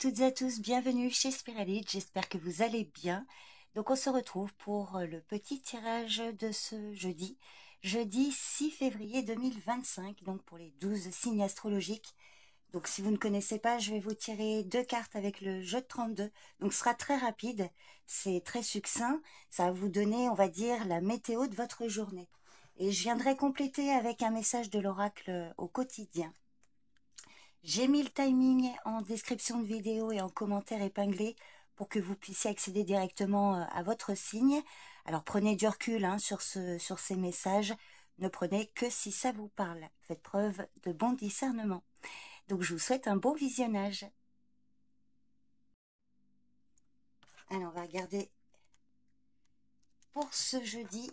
toutes et à tous, bienvenue chez Spiralite, j'espère que vous allez bien. Donc on se retrouve pour le petit tirage de ce jeudi 6 février 2025, donc pour les 12 signes astrologiques. Donc si vous ne connaissez pas, je vais vous tirer 2 cartes avec le jeu de 32, donc ce sera très rapide, c'est très succinct, ça va vous donner, on va dire, la météo de votre journée. Et je viendrai compléter avec un message de l'oracle au quotidien. J'ai mis le timing en description de vidéo et en commentaire épinglé pour que vous puissiez accéder directement à votre signe. Alors prenez du recul sur ces messages, ne prenez que si ça vous parle. Faites preuve de bon discernement. Donc je vous souhaite un bon visionnage. Alors on va regarder pour ce jeudi,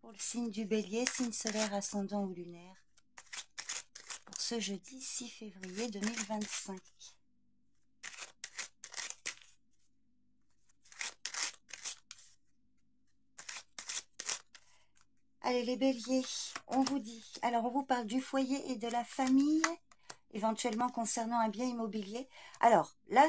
pour le signe du Bélier, signe solaire, ascendant ou lunaire. Pour ce jeudi 6 février 2025. Allez les béliers, on vous dit, alors on vous parle du foyer et de la famille, éventuellement concernant un bien immobilier. Alors là,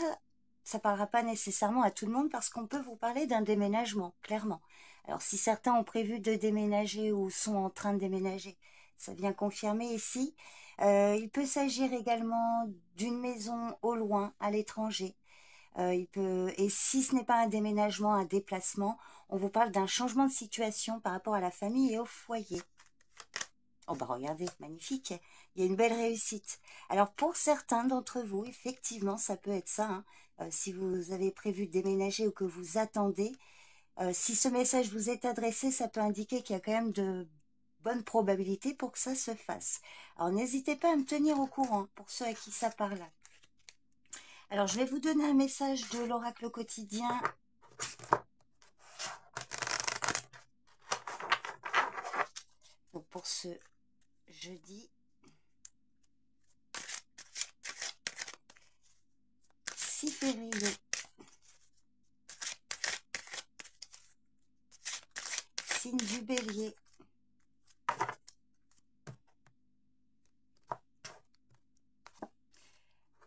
ça ne parlera pas nécessairement à tout le monde parce qu'on peut vous parler d'un déménagement, clairement. Alors si certains ont prévu de déménager ou sont en train de déménager, ça vient confirmer ici. Il peut s'agir également d'une maison au loin, à l'étranger. Et si ce n'est pas un déménagement, un déplacement, on vous parle d'un changement de situation par rapport à la famille et au foyer. Oh bah regardez, magnifique, il y a une belle réussite. Alors pour certains d'entre vous, effectivement, ça peut être ça. Si vous avez prévu de déménager ou que vous attendez, si ce message vous est adressé, ça peut indiquer qu'il y a quand même de bonnes probabilités pour que ça se fasse. Alors n'hésitez pas à me tenir au courant pour ceux à qui ça parle. Alors, je vais vous donner un message de l'oracle quotidien. Donc, pour ce jeudi 6 février. Signe du Bélier.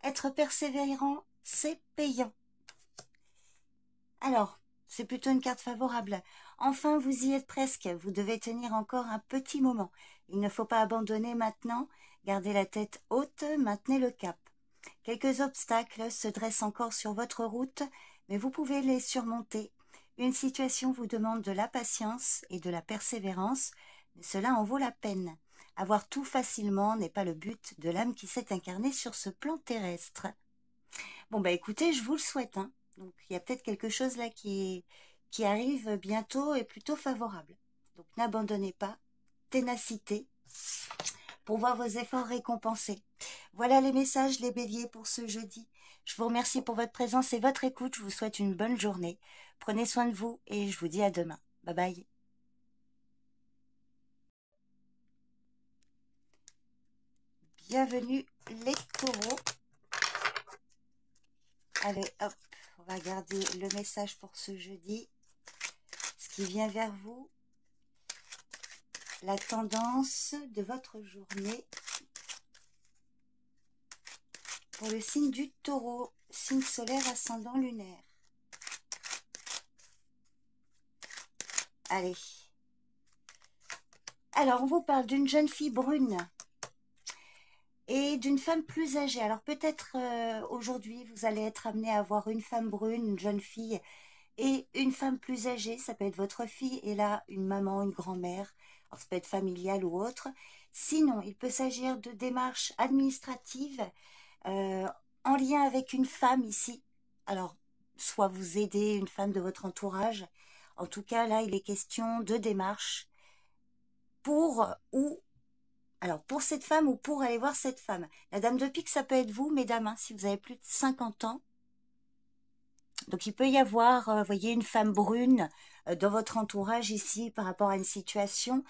Être persévérant, c'est payant. Alors, c'est plutôt une carte favorable. Enfin, vous y êtes presque. Vous devez tenir encore un petit moment. Il ne faut pas abandonner maintenant. Gardez la tête haute, maintenez le cap. Quelques obstacles se dressent encore sur votre route, mais vous pouvez les surmonter. Une situation vous demande de la patience et de la persévérance, mais cela en vaut la peine. Avoir tout facilement n'est pas le but de l'âme qui s'est incarnée sur ce plan terrestre. Bon bah écoutez, je vous le souhaite. Donc il y a peut-être quelque chose là qui arrive bientôt et plutôt favorable. Donc n'abandonnez pas, ténacité, pour voir vos efforts récompensés. Voilà les messages, les béliers, pour ce jeudi. Je vous remercie pour votre présence et votre écoute. Je vous souhaite une bonne journée. Prenez soin de vous et je vous dis à demain. Bye bye. Bienvenue les taureaux. Allez, hop, on va regarder le message pour ce jeudi. Ce qui vient vers vous. La tendance de votre journée. Pour le signe du taureau, signe solaire ascendant lunaire. Allez. Alors, on vous parle d'une jeune fille brune et d'une femme plus âgée. Alors, peut-être aujourd'hui, vous allez être amené à voir une femme brune, une jeune fille, et une femme plus âgée. Ça peut être votre fille et là, une maman, une grand-mère. Alors, ça peut être familial ou autre. Sinon, il peut s'agir de démarches administratives en lien avec une femme ici. Alors, soit vous aidez une femme de votre entourage. En tout cas, là, il est question de démarches pour cette femme ou pour aller voir cette femme. La dame de pique, ça peut être vous, mesdames, si vous avez plus de 50 ans. Donc, il peut y avoir, voyez, une femme brune dans votre entourage ici par rapport à une situation.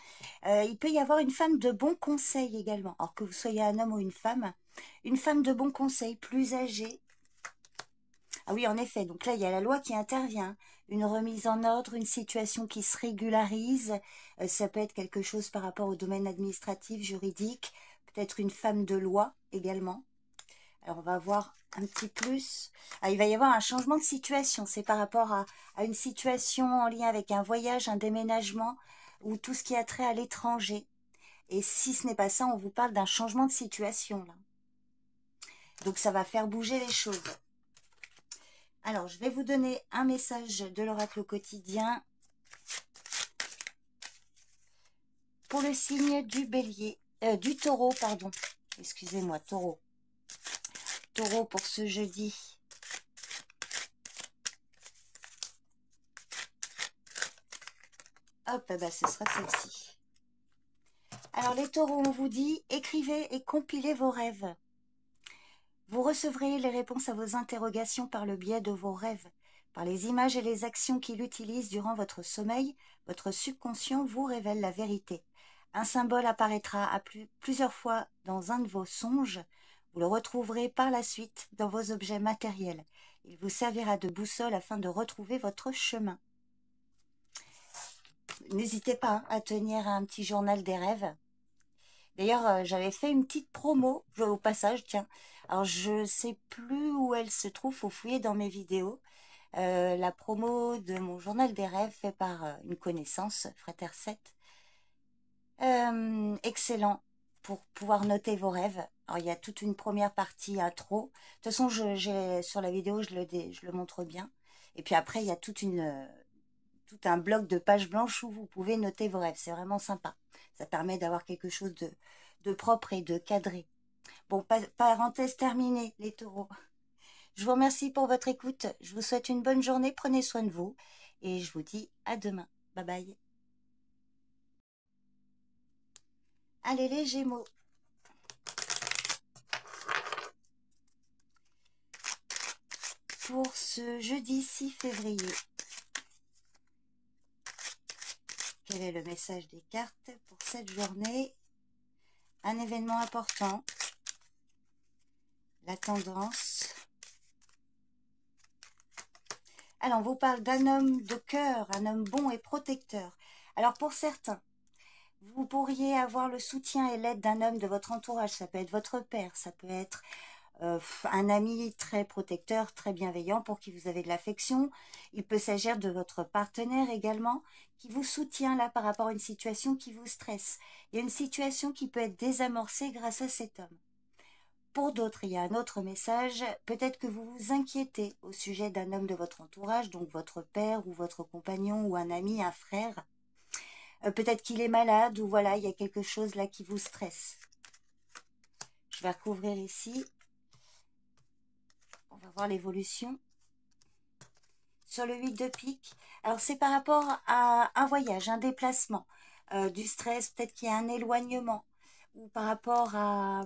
Il peut y avoir une femme de bon conseil également. Alors que vous soyez un homme ou une femme de bon conseil, plus âgée. Ah oui, en effet, donc là, il y a la loi qui intervient. Une remise en ordre, une situation qui se régularise. Ça peut être quelque chose par rapport au domaine administratif, juridique. Peut-être une femme de loi également. Alors, on va voir un petit plus. Ah, il va y avoir un changement de situation. C'est par rapport à une situation en lien avec un voyage, un déménagement ou tout ce qui a trait à l'étranger. Et si ce n'est pas ça, on vous parle d'un changement de situation, là. Donc, ça va faire bouger les choses. Alors, je vais vous donner un message de l'oracle quotidien pour le signe du bélier, du taureau, pardon. Excusez-moi, taureau. Taureau pour ce jeudi. Hop, bah, ce sera celle-ci. Alors, les taureaux, on vous dit, écrivez et compilez vos rêves. Vous recevrez les réponses à vos interrogations par le biais de vos rêves. Par les images et les actions qu'il utilise durant votre sommeil, votre subconscient vous révèle la vérité. Un symbole apparaîtra plusieurs fois dans un de vos songes. Vous le retrouverez par la suite dans vos objets matériels. Il vous servira de boussole afin de retrouver votre chemin. N'hésitez pas à tenir un petit journal des rêves. D'ailleurs, j'avais fait une petite promo au passage, tiens. Alors, je sais plus où elle se trouve, faut fouiller dans mes vidéos. La promo de mon journal des rêves fait par une connaissance, Frater 7. Excellent pour pouvoir noter vos rêves. Alors, il y a toute une première partie intro. De toute façon, sur la vidéo, je le montre bien. Et puis après, il y a tout un bloc de pages blanches où vous pouvez noter vos rêves. C'est vraiment sympa. Ça permet d'avoir quelque chose de propre et de cadré. Bon, parenthèse terminée, les taureaux. Je vous remercie pour votre écoute. Je vous souhaite une bonne journée. Prenez soin de vous. Et je vous dis à demain. Bye bye. Allez les Gémeaux. Pour ce jeudi 6 février. Quel est le message des cartes pour cette journée? Un événement important. La tendance. Alors, on vous parle d'un homme de cœur, un homme bon et protecteur. Alors, pour certains, vous pourriez avoir le soutien et l'aide d'un homme de votre entourage. Ça peut être votre père, ça peut être un ami très protecteur, très bienveillant pour qui vous avez de l'affection. Il peut s'agir de votre partenaire également qui vous soutient là par rapport à une situation qui vous stresse. Il y a une situation qui peut être désamorcée grâce à cet homme. Pour d'autres, il y a un autre message. Peut-être que vous vous inquiétez au sujet d'un homme de votre entourage, donc votre père ou votre compagnon ou un ami, un frère. Peut-être qu'il est malade ou voilà, il y a quelque chose là qui vous stresse. Je vais recouvrir ici. On va voir l'évolution. Sur le 8 de pique, alors c'est par rapport à un voyage, un déplacement, du stress, peut-être qu'il y a un éloignement, ou par rapport à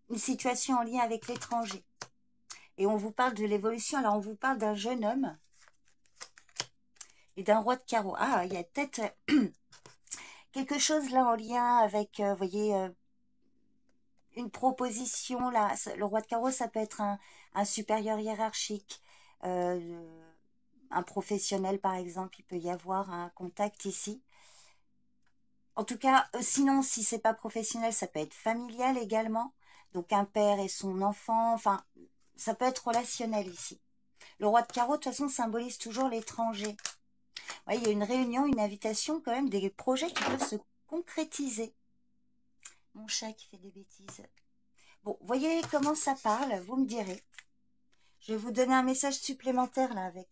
une situation en lien avec l'étranger. Et on vous parle de l'évolution, alors on vous parle d'un jeune homme et d'un roi de carreau. Ah, il y a peut-être quelque chose là en lien avec, vous voyez, une proposition là. Le roi de carreau, ça peut être un supérieur hiérarchique, un professionnel par exemple, il peut y avoir un contact ici. En tout cas, sinon, si c'est pas professionnel, ça peut être familial également. Donc un père et son enfant, enfin, ça peut être relationnel ici. Le roi de carreau, de toute façon, symbolise toujours l'étranger. Ouais, il y a une réunion, une invitation, quand même, des projets qui peuvent se concrétiser. Mon chat qui fait des bêtises. Bon, voyez comment ça parle, vous me direz. Je vais vous donner un message supplémentaire là avec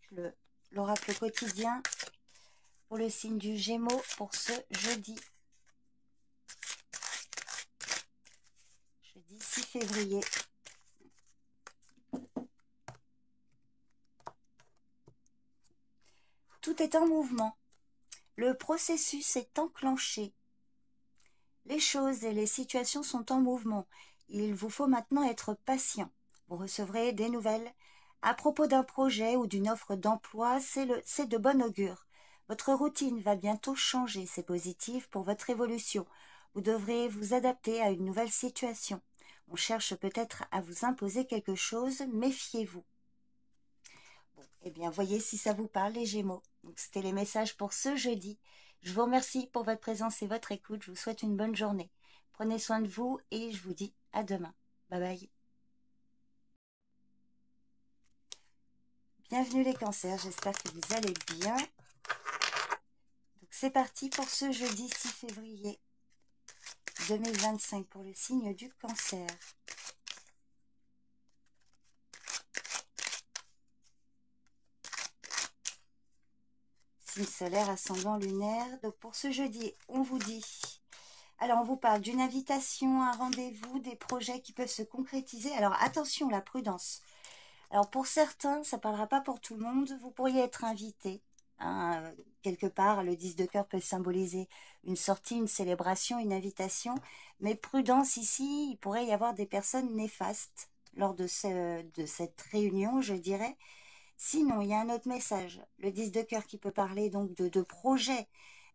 l'oracle quotidien pour le signe du Gémeaux pour ce jeudi. Jeudi 6 février. Tout est en mouvement. Le processus est enclenché. Les choses et les situations sont en mouvement. Il vous faut maintenant être patient. Vous recevrez des nouvelles. À propos d'un projet ou d'une offre d'emploi, c'est de bon augure. Votre routine va bientôt changer, c'est positif pour votre évolution. Vous devrez vous adapter à une nouvelle situation. On cherche peut-être à vous imposer quelque chose, méfiez-vous. Bon, eh bien, voyez si ça vous parle, les Gémeaux. Donc, c'était les messages pour ce jeudi. Je vous remercie pour votre présence et votre écoute. Je vous souhaite une bonne journée. Prenez soin de vous et je vous dis à demain. Bye bye. Bienvenue les cancers, j'espère que vous allez bien. Donc c'est parti pour ce jeudi 6 février 2025 pour le signe du cancer. Signe solaire, ascendant lunaire. Donc pour ce jeudi, on vous dit... Alors on vous parle d'une invitation, un rendez-vous, des projets qui peuvent se concrétiser. Alors attention, la prudence. Alors pour certains, ça ne parlera pas pour tout le monde. Vous pourriez être invité. Hein, quelque part, le 10 de cœur peut symboliser une sortie, une célébration, une invitation. Mais prudence ici, il pourrait y avoir des personnes néfastes lors de cette réunion, je dirais. Sinon, il y a un autre message. Le 10 de cœur qui peut parler donc de projets,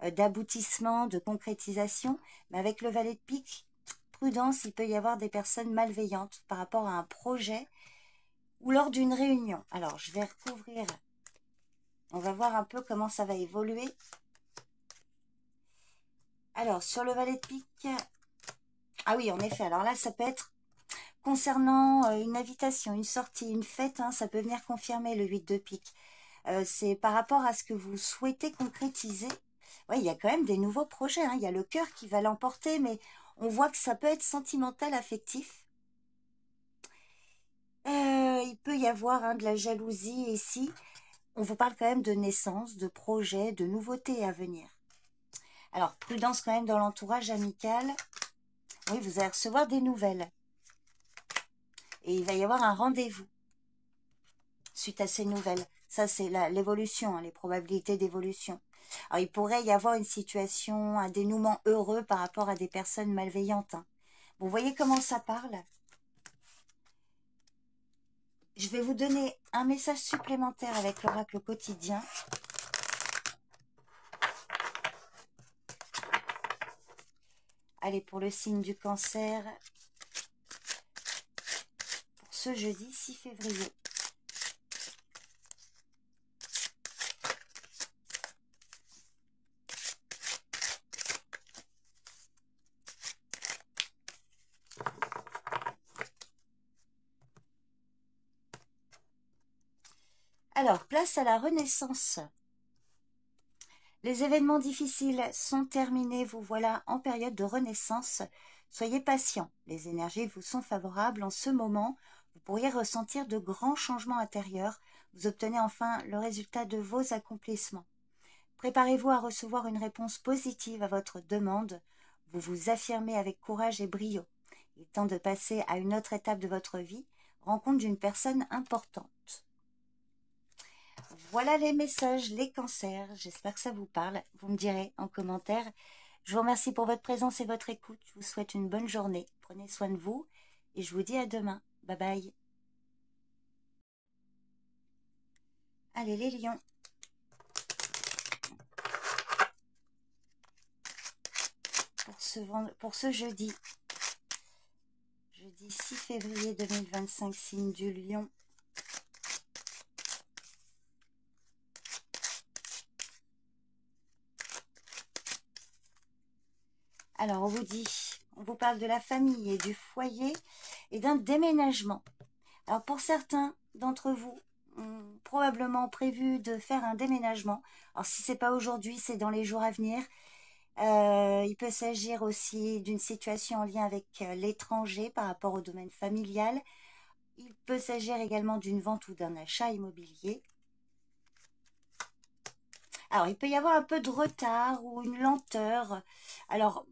d'aboutissement, de concrétisation. Mais avec le valet de pique, prudence, il peut y avoir des personnes malveillantes par rapport à un projet ou lors d'une réunion. Alors, je vais recouvrir. On va voir un peu comment ça va évoluer. Alors, sur le valet de pique... Ah oui, en effet. Alors là, ça peut être concernant une invitation, une sortie, une fête. Hein, ça peut venir confirmer le 8 de pique. C'est par rapport à ce que vous souhaitez concrétiser. Ouais, il y a quand même des nouveaux projets. Hein. Il y a le cœur qui va l'emporter, mais on voit que ça peut être sentimental, affectif. Il peut y avoir de la jalousie ici. On vous parle quand même de naissance, de projets, de nouveautés à venir. Alors, prudence quand même dans l'entourage amical. Oui, vous allez recevoir des nouvelles. Et il va y avoir un rendez-vous suite à ces nouvelles. Ça, c'est l'évolution, hein, les probabilités d'évolution. Alors, il pourrait y avoir une situation, un dénouement heureux par rapport à des personnes malveillantes. Hein. Vous voyez comment ça parle? Je vais vous donner un message supplémentaire avec l'oracle quotidien. Allez, pour le signe du cancer, pour ce jeudi 6 février. Alors, place à la renaissance. Les événements difficiles sont terminés, vous voilà en période de renaissance. Soyez patient, les énergies vous sont favorables en ce moment. Vous pourriez ressentir de grands changements intérieurs. Vous obtenez enfin le résultat de vos accomplissements. Préparez-vous à recevoir une réponse positive à votre demande. Vous vous affirmez avec courage et brio. Il est temps de passer à une autre étape de votre vie, rencontre d'une personne importante. Voilà les messages, les cancers. J'espère que ça vous parle. Vous me direz en commentaire. Je vous remercie pour votre présence et votre écoute. Je vous souhaite une bonne journée. Prenez soin de vous et je vous dis à demain. Bye bye. Allez les lions. Pour ce jeudi. Jeudi 6 février 2025, signe du lion. Alors, on vous parle de la famille et du foyer et d'un déménagement. Alors, pour certains d'entre vous, ont probablement prévu de faire un déménagement. Alors, si ce n'est pas aujourd'hui, c'est dans les jours à venir. Il peut s'agir aussi d'une situation en lien avec l'étranger par rapport au domaine familial. Il peut s'agir également d'une vente ou d'un achat immobilier. Alors, il peut y avoir un peu de retard ou une lenteur. Alors,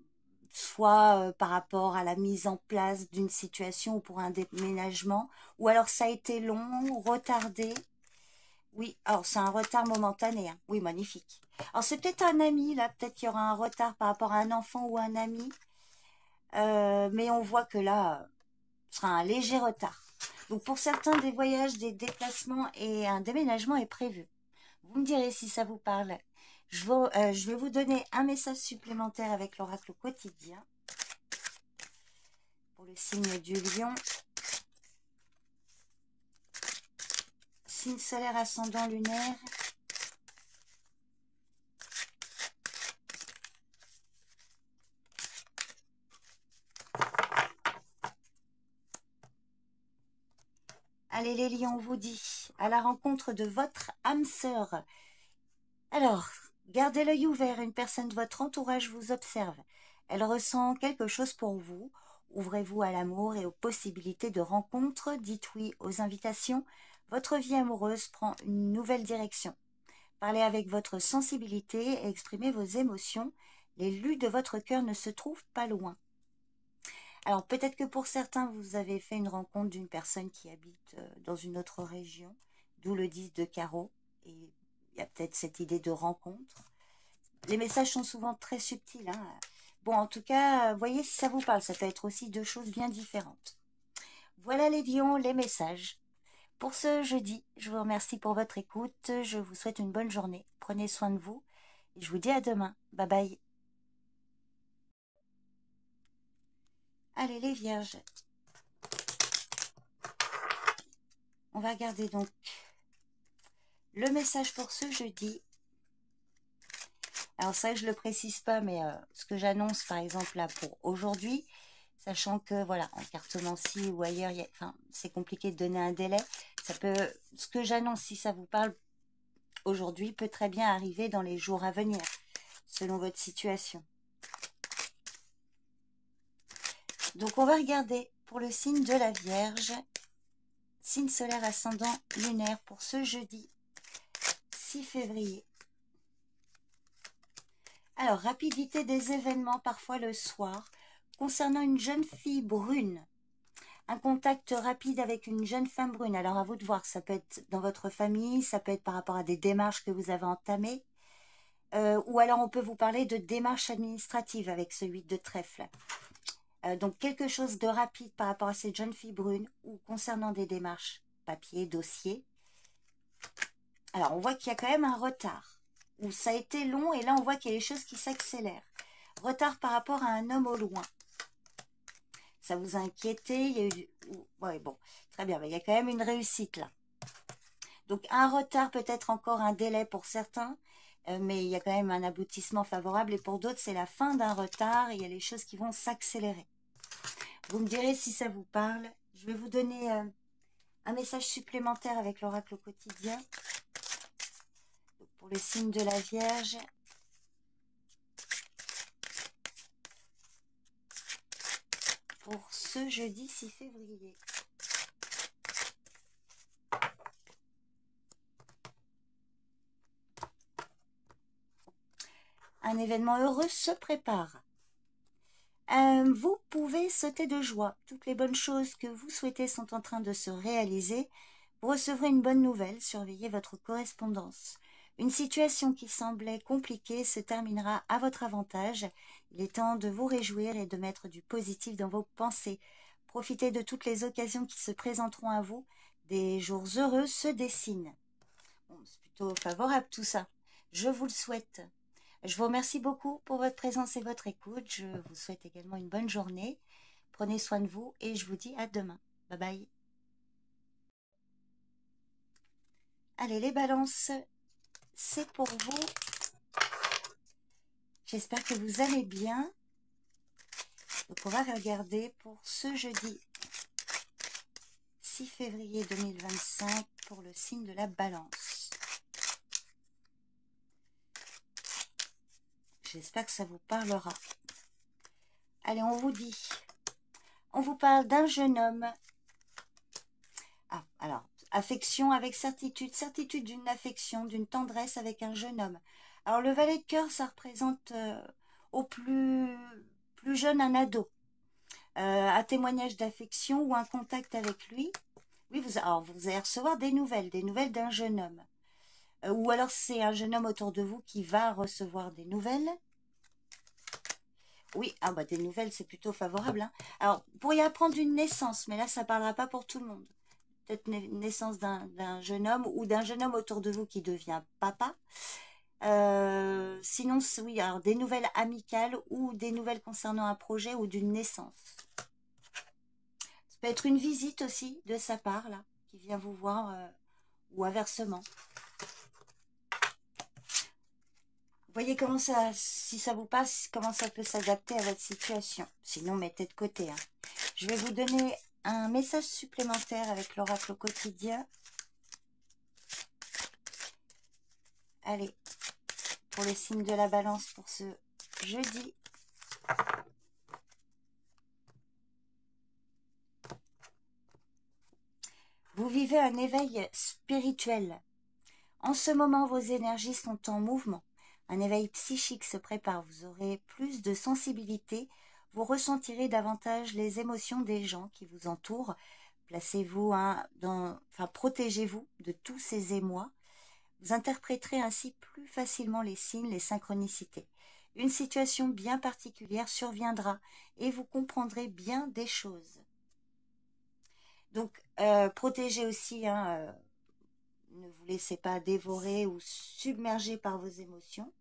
soit par rapport à la mise en place d'une situation ou pour un déménagement, ou alors ça a été long, retardé. Oui, alors c'est un retard momentané. Hein. Oui, magnifique. Alors c'est peut-être un ami, là, peut-être qu'il y aura un retard par rapport à un enfant ou un ami. Mais on voit que là, ce sera un léger retard. Donc pour certains, des voyages, des déplacements et un déménagement est prévu. Vous me direz si ça vous parle. Je vais vous donner un message supplémentaire avec l'oracle quotidien. Pour le signe du lion. Signe solaire ascendant lunaire. Allez les lions, on vous dit, à la rencontre de votre âme sœur. Alors, gardez l'œil ouvert, une personne de votre entourage vous observe. Elle ressent quelque chose pour vous. Ouvrez-vous à l'amour et aux possibilités de rencontres. Dites oui aux invitations. Votre vie amoureuse prend une nouvelle direction. Parlez avec votre sensibilité et exprimez vos émotions. L'élu de votre cœur ne se trouve pas loin. Alors peut-être que pour certains, vous avez fait une rencontre d'une personne qui habite dans une autre région, d'où le 10 de carreau. Et il y a peut-être cette idée de rencontre. Les messages sont souvent très subtils, hein. Bon, en tout cas, voyez si ça vous parle. Ça peut être aussi deux choses bien différentes. Voilà les lions, les messages. Pour ce jeudi, je vous remercie pour votre écoute. Je vous souhaite une bonne journée. Prenez soin de vous. Et je vous dis à demain. Bye bye. Allez les vierges. On va regarder donc le message pour ce jeudi. Alors ça, je ne le précise pas, mais ce que j'annonce par exemple là pour aujourd'hui, sachant que voilà, en cartomancie ou ailleurs, c'est compliqué de donner un délai. Ce que j'annonce, si ça vous parle aujourd'hui, peut très bien arriver dans les jours à venir, selon votre situation. Donc on va regarder pour le signe de la Vierge, signe solaire ascendant lunaire pour ce jeudi 6 février. Alors, rapidité des événements, parfois le soir, concernant une jeune fille brune. Un contact rapide avec une jeune femme brune. Alors, à vous de voir, ça peut être dans votre famille, ça peut être par rapport à des démarches que vous avez entamées. Ou alors, on peut vous parler de démarches administratives avec ce 8 de trèfle. Donc, quelque chose de rapide par rapport à cette jeune fille brune ou concernant des démarches, papier, dossier. Alors, on voit qu'il y a quand même un retard. Où ça a été long et là on voit qu'il y a des choses qui s'accélèrent. Retard par rapport à un homme au loin. Ça vous a inquiété, il y a eu... Ouais, bon, très bien, mais il y a quand même une réussite là. Donc un retard, peut-être encore un délai pour certains, mais il y a quand même un aboutissement favorable et pour d'autres c'est la fin d'un retard et il y a les choses qui vont s'accélérer. Vous me direz si ça vous parle. Je vais vous donner un message supplémentaire avec l'oracle au quotidien. Pour le signe de la Vierge. Pour ce jeudi 6 février. Un événement heureux se prépare. Vous pouvez sauter de joie. Toutes les bonnes choses que vous souhaitez sont en train de se réaliser. Vous recevrez une bonne nouvelle. Surveillez votre correspondance. Une situation qui semblait compliquée se terminera à votre avantage. Il est temps de vous réjouir et de mettre du positif dans vos pensées. Profitez de toutes les occasions qui se présenteront à vous. Des jours heureux se dessinent. Bon, c'est plutôt favorable tout ça. Je vous le souhaite. Je vous remercie beaucoup pour votre présence et votre écoute. Je vous souhaite également une bonne journée. Prenez soin de vous et je vous dis à demain. Bye bye. Allez les balances, c'est pour vous. J'espère que vous allez bien. Donc on va regarder pour ce jeudi 6 février 2025 pour le signe de la balance. J'espère que ça vous parlera. Allez, on vous dit. On vous parle d'un jeune homme. Ah, alors, affection avec certitude. Certitude d'une affection, d'une tendresse avec un jeune homme. Alors, le valet de cœur, ça représente au plus jeune un ado. Un témoignage d'affection ou un contact avec lui. Oui, vous allez recevoir des nouvelles d'un jeune homme. Ou alors c'est un jeune homme autour de vous qui va recevoir des nouvelles. Oui, ah bah des nouvelles, c'est plutôt favorable. Hein. Alors, vous pourriez apprendre une naissance, mais là, ça ne parlera pas pour tout le monde. Peut-être une naissance d'un jeune homme ou d'un jeune homme autour de vous qui devient papa. Sinon, oui, alors des nouvelles amicales ou des nouvelles concernant un projet ou d'une naissance. Ça peut être une visite aussi de sa part, là, qui vient vous voir, ou inversement. Voyez comment ça, si ça vous passe, comment ça peut s'adapter à votre situation. Sinon, mettez de côté. Hein. Je vais vous donner un message supplémentaire avec l'oracle au quotidien. Allez, pour le signe de la balance pour ce jeudi. Vous vivez un éveil spirituel. En ce moment, vos énergies sont en mouvement. Un éveil psychique se prépare. Vous aurez plus de sensibilité. Vous ressentirez davantage les émotions des gens qui vous entourent. Placez-vous protégez-vous de tous ces émois. Vous interpréterez ainsi plus facilement les signes, les synchronicités. Une situation bien particulière surviendra et vous comprendrez bien des choses. Donc, protégez aussi, ne vous laissez pas dévorer ou submerger par vos émotions.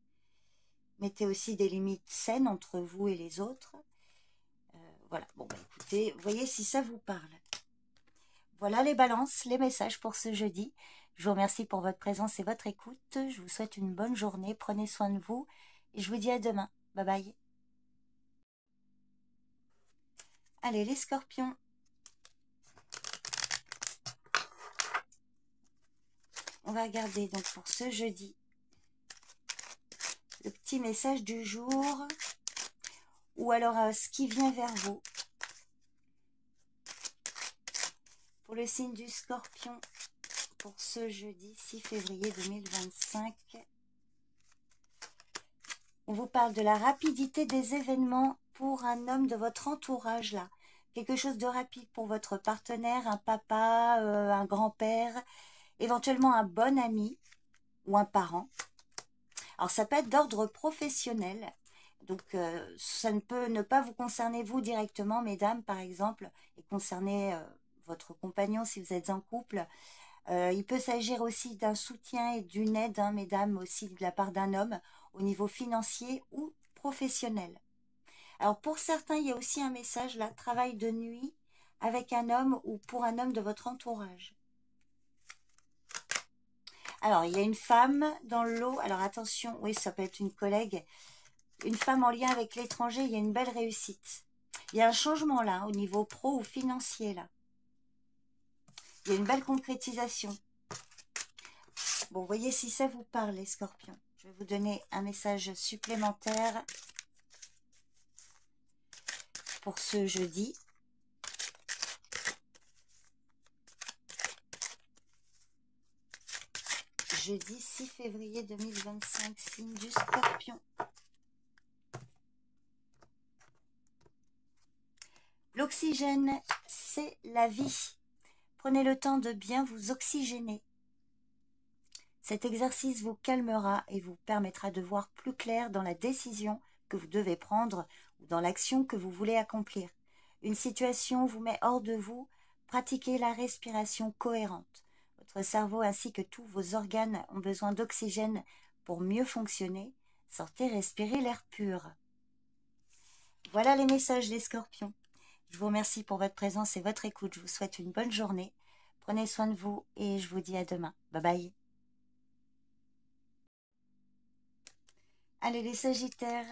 Mettez aussi des limites saines entre vous et les autres. Voilà, bon, écoutez, voyez si ça vous parle. Voilà les balances, les messages pour ce jeudi. Je vous remercie pour votre présence et votre écoute. Je vous souhaite une bonne journée. Prenez soin de vous. Et je vous dis à demain. Bye bye. Allez, les scorpions. On va regarder donc pour ce jeudi le petit message du jour. Ou alors ce qui vient vers vous. Pour le signe du Scorpion, pour ce jeudi 6 février 2025. On vous parle de la rapidité des événements pour un homme de votre entourage là. Quelque chose de rapide pour votre partenaire, un papa, un grand-père, éventuellement un bon ami ou un parent. Alors ça peut être d'ordre professionnel. Donc, ça ne peut ne pas vous concerner vous directement, mesdames, par exemple, et concerner votre compagnon si vous êtes en couple. Il peut s'agir aussi d'un soutien et d'une aide, mesdames, aussi de la part d'un homme au niveau financier ou professionnel. Alors, pour certains, il y a aussi un message, là, travail de nuit avec un homme ou pour un homme de votre entourage. Alors, il y a une femme dans le lot. Alors, attention, oui, ça peut être une collègue. Une femme en lien avec l'étranger, il y a une belle réussite. Il y a un changement là, au niveau pro ou financier là. Il y a une belle concrétisation. Bon, voyez si ça vous parle, les scorpions. Je vais vous donner un message supplémentaire pour ce jeudi. Jeudi 6 février 2025, signe du Scorpion. L'oxygène, c'est la vie. Prenez le temps de bien vous oxygéner. Cet exercice vous calmera et vous permettra de voir plus clair dans la décision que vous devez prendre ou dans l'action que vous voulez accomplir. Une situation vous met hors de vous, pratiquez la respiration cohérente. Votre cerveau ainsi que tous vos organes ont besoin d'oxygène pour mieux fonctionner. Sortez respirer l'air pur. Voilà les messages des scorpions. Je vous remercie pour votre présence et votre écoute. Je vous souhaite une bonne journée. Prenez soin de vous et je vous dis à demain. Bye bye. Allez les sagittaires.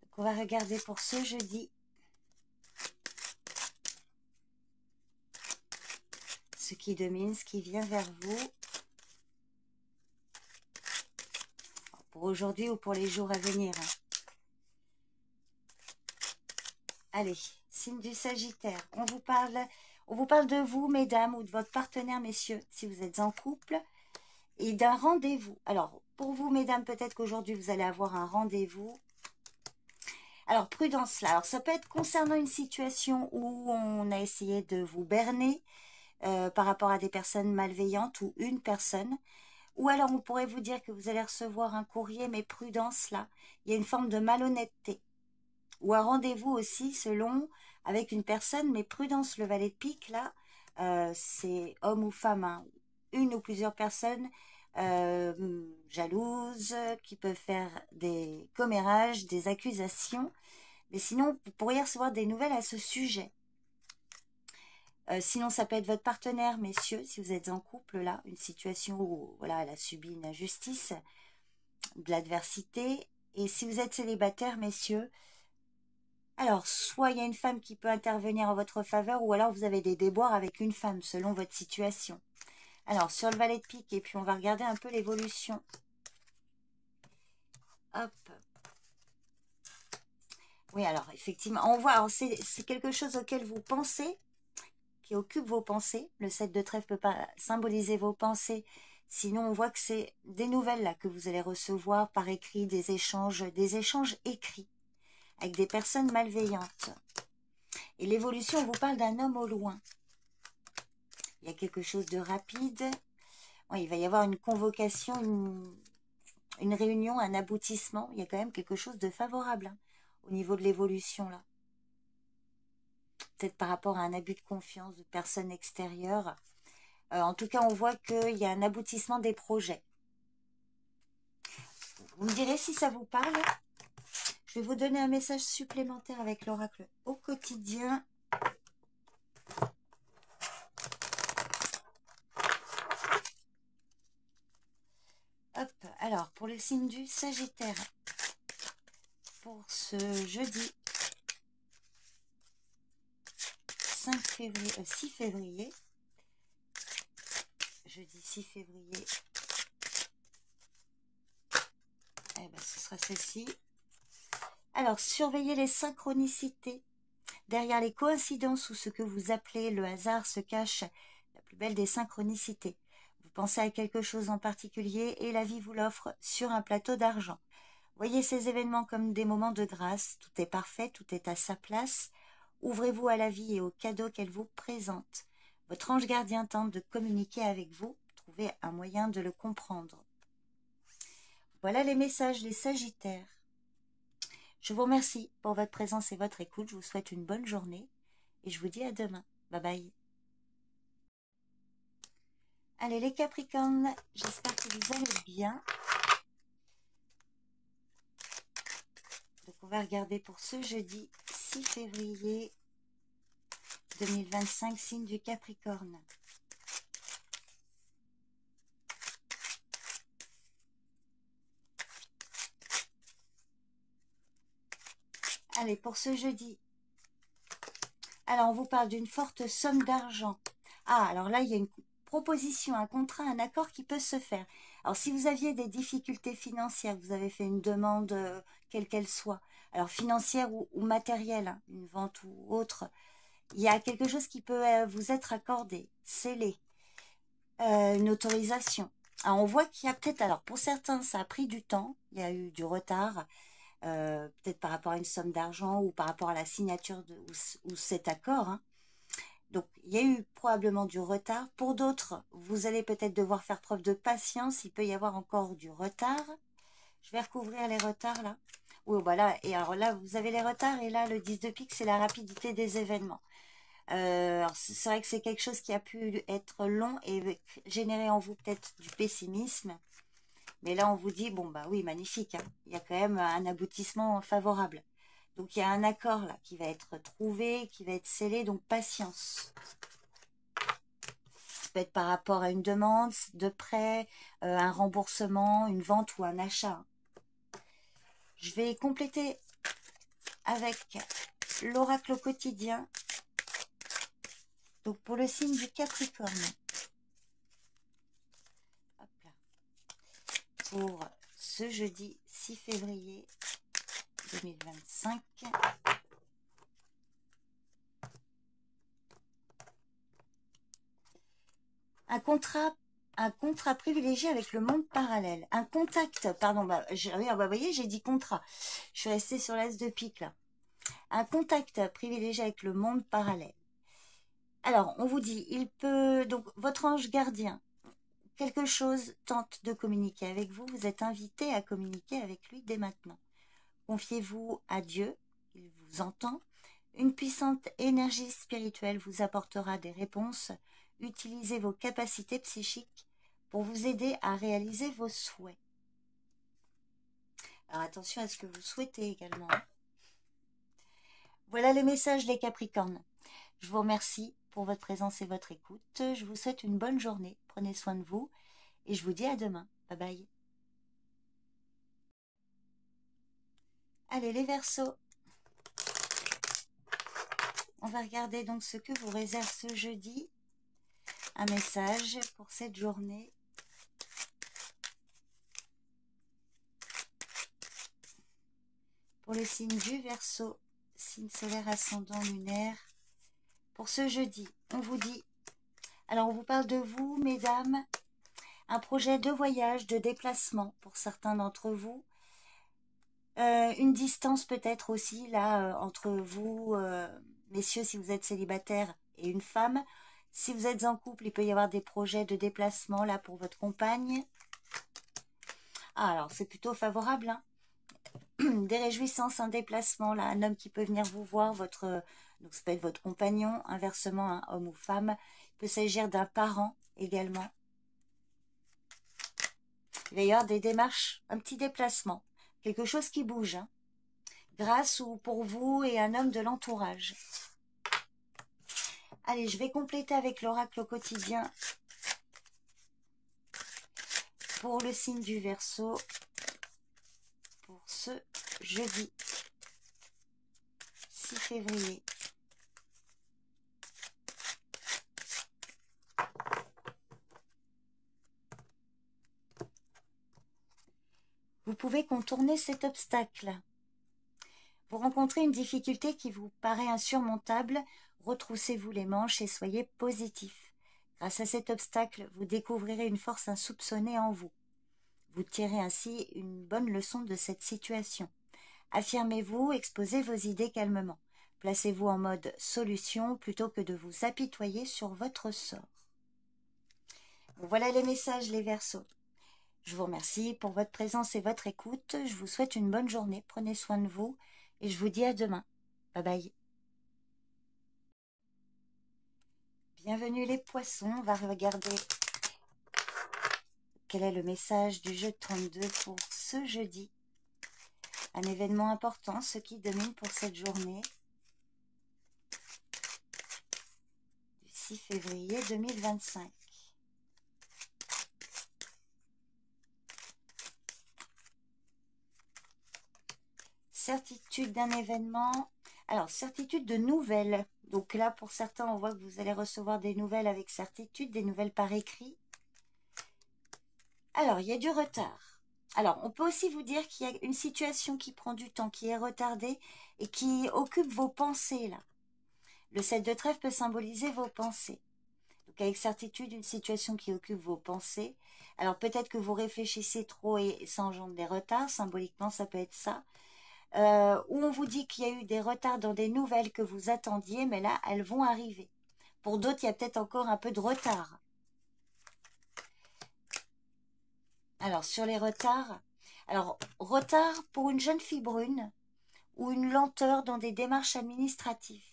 Donc on va regarder pour ce jeudi. Ce qui domine, ce qui vient vers vous. Pour aujourd'hui ou pour les jours à venir. Allez, signe du Sagittaire. On vous parle de vous, mesdames, ou de votre partenaire, messieurs, si vous êtes en couple, et d'un rendez-vous. Alors, pour vous, mesdames, peut-être qu'aujourd'hui, vous allez avoir un rendez-vous. Alors, prudence là. Alors, ça peut être concernant une situation où on a essayé de vous berner par rapport à des personnes malveillantes ou une personne. Ou alors, on pourrait vous dire que vous allez recevoir un courrier, mais prudence là. Il y a une forme de malhonnêteté. Ou un rendez-vous aussi selon avec une personne, mais prudence, le valet de pique là, c'est homme ou femme, hein, une ou plusieurs personnes jalouses qui peuvent faire des commérages, des accusations, mais sinon vous pourriez recevoir des nouvelles à ce sujet. Sinon ça peut être votre partenaire, messieurs, si vous êtes en couple là, une situation où voilà, elle a subi une injustice, de l'adversité, et si vous êtes célibataire, messieurs, Alors, soit il y a une femme qui peut intervenir en votre faveur, ou alors vous avez des déboires avec une femme, selon votre situation. Alors, sur le valet de pique, et puis on va regarder un peu l'évolution. Hop. Oui, alors, effectivement, on voit, c'est quelque chose auquel vous pensez, qui occupe vos pensées. Le 7 de trèfle ne peut pas symboliser vos pensées. Sinon, on voit que c'est des nouvelles là que vous allez recevoir par écrit, des échanges écrits avec des personnes malveillantes. Et l'évolution, on vous parle d'un homme au loin. Il y a quelque chose de rapide. Oui, il va y avoir une convocation, une réunion, un aboutissement. Il y a quand même quelque chose de favorable hein, au niveau de l'évolution là. Peut-être par rapport à un abus de confiance de personnes extérieures. En tout cas, on voit qu'il y a un aboutissement des projets. Vous me direz si ça vous parle. Je vais vous donner un message supplémentaire avec l'oracle au quotidien. Hop, alors pour le signe du Sagittaire, pour ce jeudi 6 février, jeudi 6 février, eh ben, ce sera celle-ci. Alors, surveillez les synchronicités. Derrière les coïncidences ou ce que vous appelez le hasard se cache la plus belle des synchronicités. Vous pensez à quelque chose en particulier et la vie vous l'offre sur un plateau d'argent. Voyez ces événements comme des moments de grâce. Tout est parfait, tout est à sa place. Ouvrez-vous à la vie et aux cadeaux qu'elle vous présente. Votre ange gardien tente de communiquer avec vous. Trouvez un moyen de le comprendre. Voilà les messages des Sagittaires. Je vous remercie pour votre présence et votre écoute. Je vous souhaite une bonne journée et je vous dis à demain. Bye bye. Allez les Capricornes, j'espère que vous allez bien. Donc on va regarder pour ce jeudi 6 février 2025, signe du Capricorne. Allez, pour ce jeudi. Alors, on vous parle d'une forte somme d'argent. Ah, alors là, il y a une proposition, un contrat, un accord qui peut se faire. Alors, si vous aviez des difficultés financières, vous avez fait une demande, quelle qu'elle soit, alors financière ou matérielle, hein, une vente ou autre, il y a quelque chose qui peut vous être accordé, scellé, une autorisation. Alors, on voit qu'il y a peut-être, alors pour certains, ça a pris du temps, il y a eu du retard, peut-être par rapport à une somme d'argent ou par rapport à la signature ou cet accord. Hein. Donc, il y a eu probablement du retard. Pour d'autres, vous allez peut-être devoir faire preuve de patience. Il peut y avoir encore du retard. Je vais recouvrir les retards là. Oui, voilà. Et alors là, vous avez les retards. Et là, le 10 de pique, c'est la rapidité des événements. C'est vrai que c'est quelque chose qui a pu être long et générer en vous peut-être du pessimisme. Mais là, on vous dit, bon, bah oui, magnifique. Hein. Il y a quand même un aboutissement favorable. Donc, il y a un accord là qui va être trouvé, qui va être scellé. Donc, patience. Ça peut être par rapport à une demande de prêt, un remboursement, une vente ou un achat. Je vais compléter avec l'oracle au quotidien. Donc, pour le signe du Capricorne. Hop là. Pour ce jeudi 6 février 2025. Un contrat privilégié avec le monde parallèle. Un contact, pardon, vous voyez, j'ai dit contrat. Je suis restée sur l'as de pique là. Un contact privilégié avec le monde parallèle. Alors, on vous dit, il peut, donc votre ange gardien, quelque chose tente de communiquer avec vous. Vous êtes invité à communiquer avec lui dès maintenant. Confiez-vous à Dieu, il vous entend. Une puissante énergie spirituelle vous apportera des réponses. Utilisez vos capacités psychiques pour vous aider à réaliser vos souhaits. Alors attention à ce que vous souhaitez également. Voilà les messages des Capricornes. Je vous remercie pour votre présence et votre écoute. Je vous souhaite une bonne journée. Prenez soin de vous et je vous dis à demain. Bye bye. Allez les Verseaux. On va regarder donc ce que vous réserve ce jeudi. Un message pour cette journée. Pour le signe du Verseau, signe solaire ascendant lunaire. Pour ce jeudi, on vous dit, alors on vous parle de vous, mesdames, un projet de voyage, de déplacement pour certains d'entre vous. Une distance peut-être aussi là entre vous, messieurs, si vous êtes célibataire, et une femme. Si vous êtes en couple, il peut y avoir des projets de déplacement là pour votre compagne. Ah, alors c'est plutôt favorable, hein. Des réjouissances, un déplacement là, un homme qui peut venir vous voir, donc ça peut être votre compagnon, inversement un homme ou femme. Il peut s'agir d'un parent également. Il va y avoir des démarches, un petit déplacement, quelque chose qui bouge, hein, grâce ou pour vous et un homme de l'entourage. Allez, je vais compléter avec l'oracle au quotidien pour le signe du Verseau pour ce jeudi 6 février. Vous pouvez contourner cet obstacle. Vous rencontrez une difficulté qui vous paraît insurmontable, retroussez-vous les manches et soyez positif. Grâce à cet obstacle, vous découvrirez une force insoupçonnée en vous. Vous tirez ainsi une bonne leçon de cette situation. Affirmez-vous, exposez vos idées calmement. Placez-vous en mode solution plutôt que de vous apitoyer sur votre sort. Bon, voilà les messages, les Verseaux. Je vous remercie pour votre présence et votre écoute. Je vous souhaite une bonne journée. Prenez soin de vous et je vous dis à demain. Bye bye. Bienvenue les poissons. On va regarder quel est le message du jeu de 32 pour ce jeudi. Un événement important, ce qui domine pour cette journée du 6 février 2025. Certitude d'un événement. Alors, certitude de nouvelles. Donc là, pour certains, on voit que vous allez recevoir des nouvelles avec certitude, des nouvelles par écrit. Alors, il y a du retard. Alors, on peut aussi vous dire qu'il y a une situation qui prend du temps, qui est retardée et qui occupe vos pensées, là. Le 7 de trèfle peut symboliser vos pensées. Donc, avec certitude, une situation qui occupe vos pensées. Alors, peut-être que vous réfléchissez trop et ça engendre des retards. Symboliquement, ça peut être ça. Où on vous dit qu'il y a eu des retards dans des nouvelles que vous attendiez, mais là, elles vont arriver. Pour d'autres, il y a peut-être encore un peu de retard. Alors, sur les retards, alors, retard pour une jeune fille brune ou une lenteur dans des démarches administratives.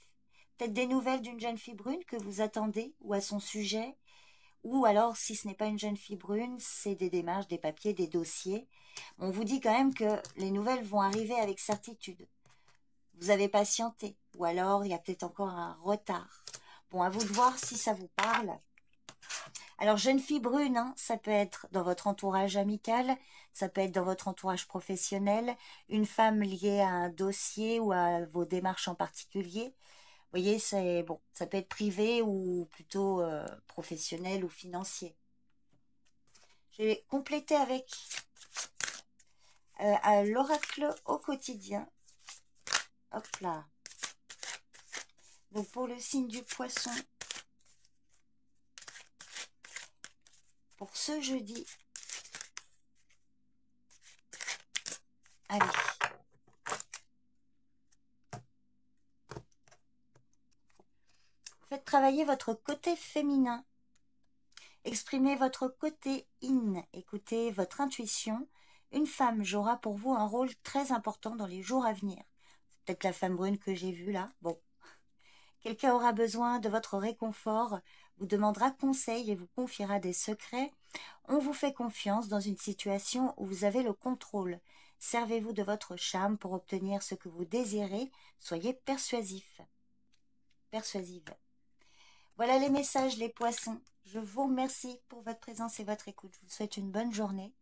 Peut-être des nouvelles d'une jeune fille brune que vous attendez ou à son sujet. Ou alors, si ce n'est pas une jeune fille brune, c'est des démarches, des papiers, des dossiers. On vous dit quand même que les nouvelles vont arriver avec certitude. Vous avez patienté, ou alors il y a peut-être encore un retard. Bon, à vous de voir si ça vous parle. Alors, jeune fille brune, hein, ça peut être dans votre entourage amical, ça peut être dans votre entourage professionnel, une femme liée à un dossier ou à vos démarches en particulier. Vous voyez, c'est bon, ça peut être privé ou plutôt professionnel ou financier. Je vais compléter avec l'oracle au quotidien. Hop là. Donc pour le signe du Poisson, pour ce jeudi, allez. Faites travailler votre côté féminin. Exprimez votre côté yin. Écoutez votre intuition. Une femme jouera pour vous un rôle très important dans les jours à venir. C'est peut-être la femme brune que j'ai vue là. Bon. Quelqu'un aura besoin de votre réconfort, vous demandera conseil et vous confiera des secrets. On vous fait confiance dans une situation où vous avez le contrôle. Servez-vous de votre charme pour obtenir ce que vous désirez. Soyez persuasif. Persuasive. Voilà les messages, les poissons. Je vous remercie pour votre présence et votre écoute. Je vous souhaite une bonne journée.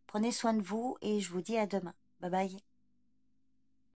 Prenez soin de vous et je vous dis à demain. Bye bye.